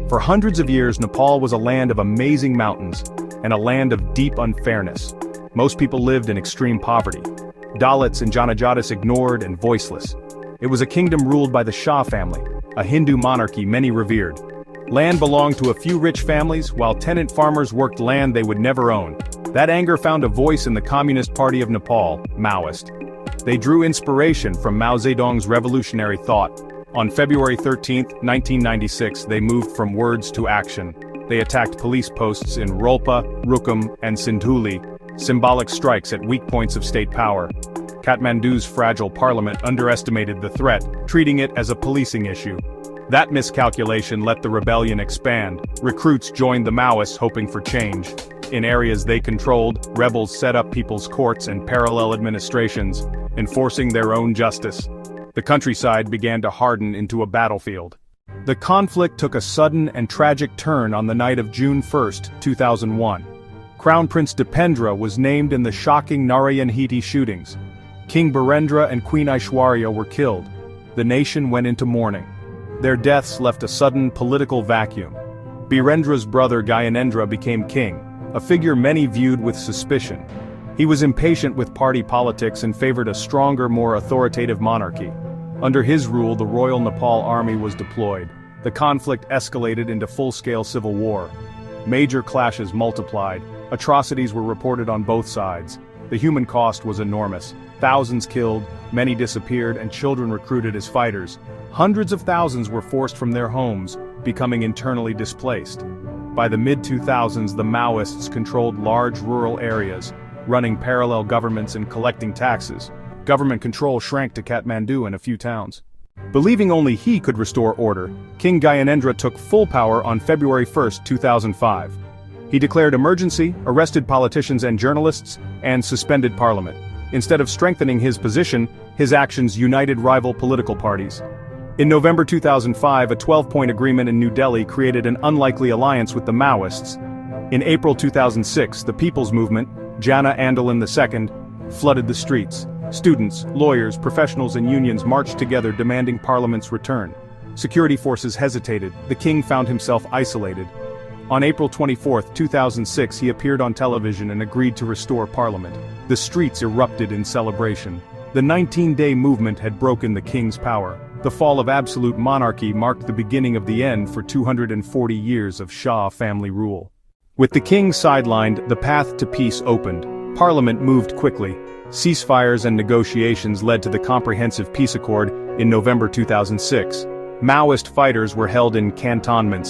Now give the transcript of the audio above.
For hundreds of years, Nepal was a land of amazing mountains and a land of deep unfairness. Most people lived in extreme poverty. Dalits and Janajatis ignored and voiceless. It was a kingdom ruled by the Shah family, a Hindu monarchy many revered. Land belonged to a few rich families, while tenant farmers worked land they would never own. That anger found a voice in the Communist Party of Nepal, Maoist. They drew inspiration from Mao Zedong's revolutionary thought. On February 13, 1996, they moved from words to action. They attacked police posts in Rolpa, Rukum, and Sindhuli, symbolic strikes at weak points of state power. Kathmandu's fragile parliament underestimated the threat, treating it as a policing issue. That miscalculation let the rebellion expand. Recruits joined the Maoists hoping for change. In areas they controlled, rebels set up people's courts and parallel administrations, enforcing their own justice. The countryside began to harden into a battlefield. The conflict took a sudden and tragic turn on the night of June 1, 2001. Crown Prince Dipendra was named in the shocking Narayanhiti shootings. King Birendra and Queen Aishwarya were killed. The nation went into mourning. Their deaths left a sudden political vacuum. Birendra's brother Gyanendra became king, a figure many viewed with suspicion. He was impatient with party politics and favored a stronger, more authoritative monarchy. Under his rule, the Royal Nepal Army was deployed. The conflict escalated into full-scale civil war. Major clashes multiplied. Atrocities were reported on both sides. The human cost was enormous. Thousands killed, many disappeared, and children recruited as fighters. Hundreds of thousands were forced from their homes, becoming internally displaced. By the mid-2000s, the Maoists controlled large rural areas, running parallel governments and collecting taxes. Government control shrank to Kathmandu and a few towns. Believing only he could restore order, King Gyanendra took full power on February 1, 2005. He declared emergency, arrested politicians and journalists, and suspended parliament. Instead of strengthening his position, his actions united rival political parties. In November 2005, a 12-point agreement in New Delhi created an unlikely alliance with the Maoists. In April 2006, the People's Movement, Jana Andolan II, flooded the streets. Students, lawyers, professionals and unions marched together demanding parliament's return. Security forces hesitated. The king found himself isolated. On April 24, 2006, he appeared on television and agreed to restore parliament. The streets erupted in celebration. The 19-day movement had broken the king's power. The fall of absolute monarchy marked the beginning of the end for 240 years of Shah family rule. With the king sidelined, the path to peace opened. Parliament moved quickly. Ceasefires and negotiations led to the Comprehensive Peace Accord in November 2006. Maoist fighters were held in cantonments.